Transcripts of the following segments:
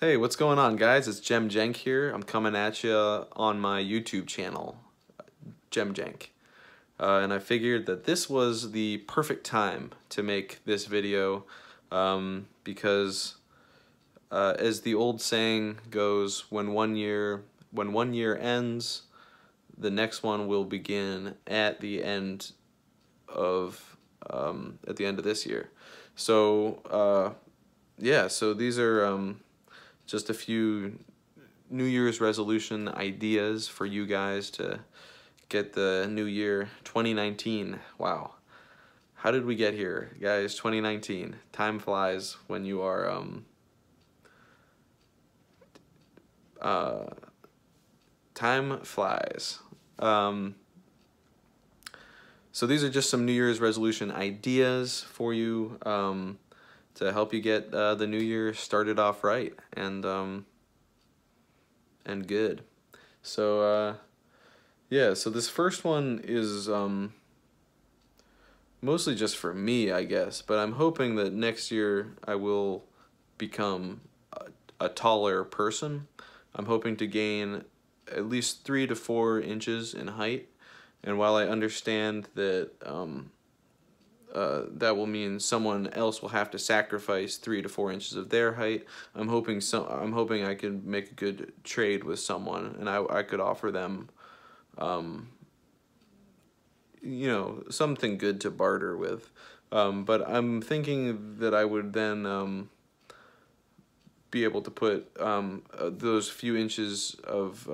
Hey, what's going on, guys? It's Jemjenk here. I'm coming at you on my YouTube channel, Jemjenk. And I figured that this was the perfect time to make this video because as the old saying goes, when one year ends, the next one will begin at the end of this year. So yeah, so these are just a few New Year's resolution ideas for you guys to get the new year 2019. Wow. How did we get here, guys? 2019. Time flies when you are time flies. So these are just some New Year's resolution ideas for you to help you get the new year started off right and good. So yeah, so this first one is mostly just for me, I guess, but I'm hoping that next year I will become a taller person. I'm hoping to gain at least 3 to 4 inches in height, and while I understand that that will mean someone else will have to sacrifice 3 to 4 inches of their height, I'm hoping I can make a good trade with someone, and I could offer them you know, something good to barter with. But I'm thinking that I would then be able to put those few inches of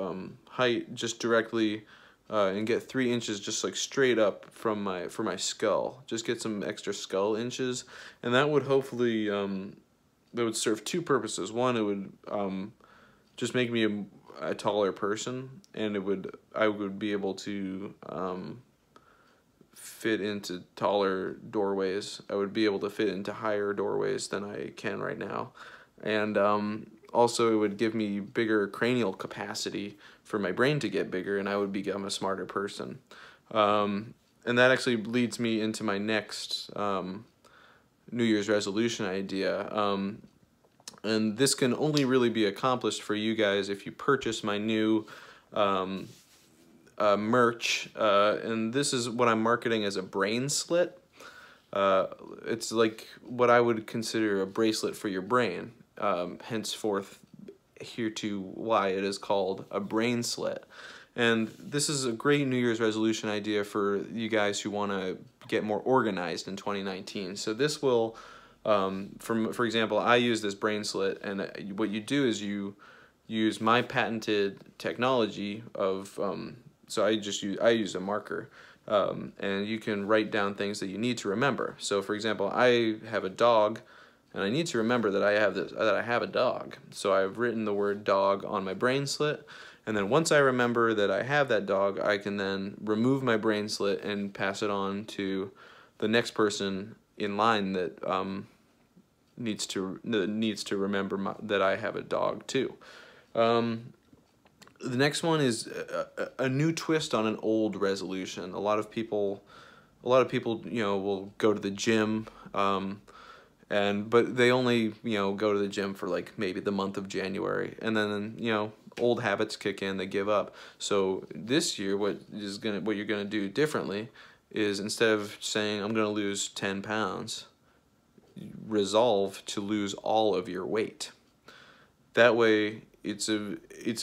height just directly and get 3 inches just like straight up from my skull. Just get some extra skull inches, and that would hopefully that would serve 2 purposes. One, it would just make me a taller person, and I would be able to fit into taller doorways. I would be able to fit into higher doorways than I can right now. And also it would give me bigger cranial capacity for my brain to get bigger, and I would become a smarter person. And that actually leads me into my next New Year's resolution idea. And this can only really be accomplished for you guys if you purchase my new merch, and this is what I'm marketing as a brain slit. It's like what I would consider a bracelet for your brain, henceforth hereto why it is called a brain slit. And this is a great New Year's resolution idea for you guys who want to get more organized in 2019. So this will, for example, I use this brain slit, and what you do is you use my patented technology of so I use a marker, and you can write down things that you need to remember. So for example, I have a dog, and I need to remember that I have a dog. So I've written the word dog on my brain slit, and then once I remember that I have that dog, I can then remove my brain slit and pass it on to the next person in line that needs to remember that I have a dog too. The next one is a new twist on an old resolution. A lot of people, you know, will go to the gym, but they only, you know, go to the gym for like maybe the month of January, and then, you know, old habits kick in, they give up. So this year, what you're gonna do differently is, instead of saying I'm gonna lose 10 pounds, resolve to lose all of your weight. That way, it's a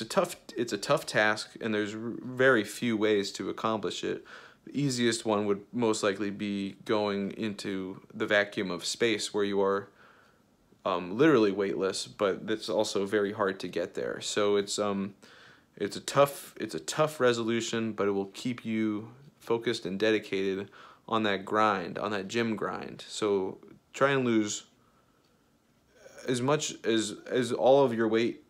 tough task, and there's very few ways to accomplish it. The easiest one would most likely be going into the vacuum of space, where you are literally weightless, but it's also very hard to get there. So it's a tough resolution, but it will keep you focused and dedicated on that grind, on that gym grind. So try and lose as much as all of your weight.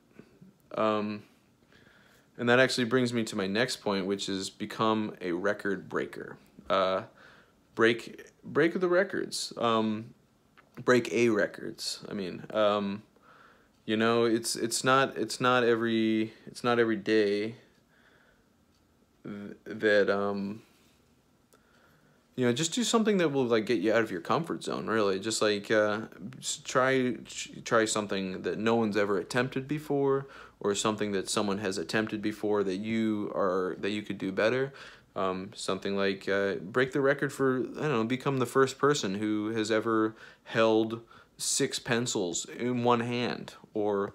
And that actually brings me to my next point, which is become a record breaker. Break the records. Break a records. I mean, you know, it's not every day that you know, just do something that will like get you out of your comfort zone, really. Just like try something that no one's ever attempted before, or something that someone has attempted before that you could do better. Something like break the record for, I don't know, become the first person who has ever held 6 pencils in one hand, or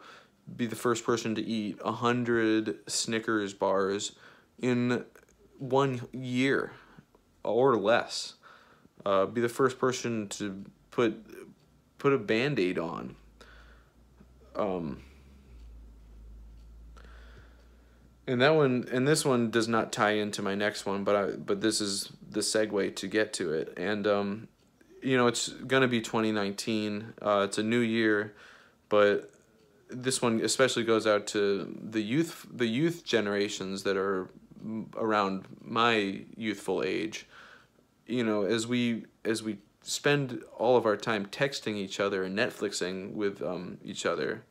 be the first person to eat 100 Snickers bars in 1 year or less. Be the first person to put a Band-Aid on. And this one does not tie into my next one, but this is the segue to get to it. And you know, it's gonna be 2019. It's a new year, but this one especially goes out to the youth generations that are around my youthful age. You know, as we spend all of our time texting each other and Netflixing with each other,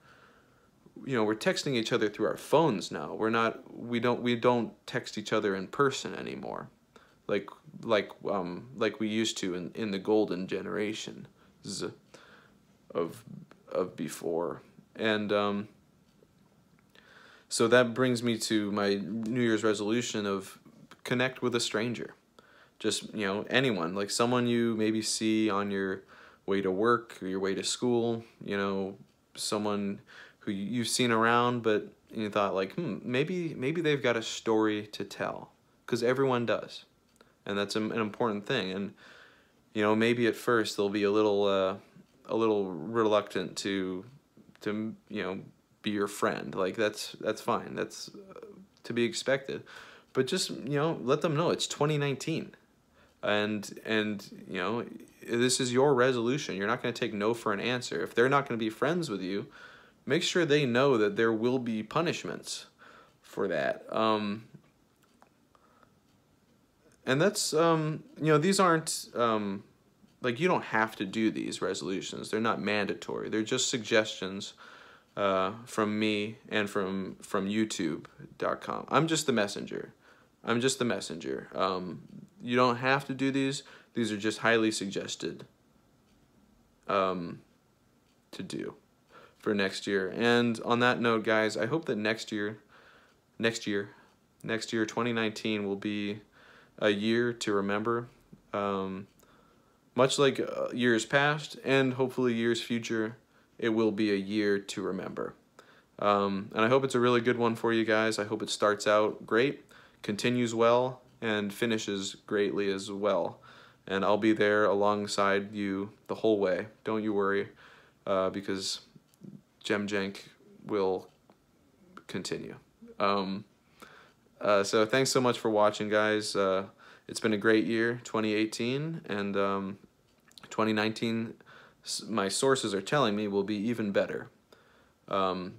you know, we're texting each other through our phones now. We don't text each other in person anymore, like we used to in the golden generation of before. And so that brings me to my New Year's resolution of connect with a stranger. Just, you know, anyone, like someone you maybe see on your way to work or your way to school, you know, someone who you've seen around, but you thought like, maybe they've got a story to tell, because everyone does, and that's an important thing. And you know, maybe at first they'll be a little reluctant to you know, be your friend. Like that's fine. That's to be expected. But just, you know, let them know it's 2019. And you know, this is your resolution. You're not going to take no for an answer. If they're not going to be friends with you, make sure they know that there will be punishments for that. And that's you know, these aren't like, you don't have to do these resolutions. They're not mandatory. They're just suggestions from me and from YouTube.com. I'm just the messenger. You don't have to do these. These are just highly suggested to do for next year. And on that note, guys, I hope that next year, 2019 will be a year to remember, much like years past, and hopefully years future, it will be a year to remember. And I hope it's a really good one for you guys. I hope it starts out great, continues well, and finishes greatly as well. And I'll be there alongside you the whole way. Don't you worry, because jemjenk will continue. So thanks so much for watching, guys. It's been a great year, 2018, and 2019, my sources are telling me, will be even better. So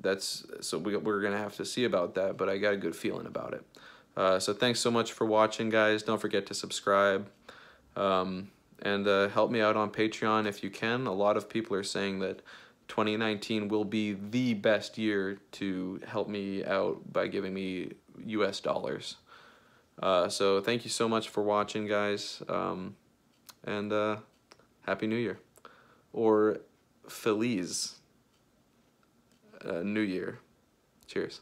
we're gonna have to see about that, but I got a good feeling about it. So thanks so much for watching, guys. Don't forget to subscribe, and help me out on Patreon if you can. A lot of people are saying that 2019 will be the best year to help me out by giving me US dollars. So thank you so much for watching, guys, and Happy New Year, or Feliz New Year. Cheers.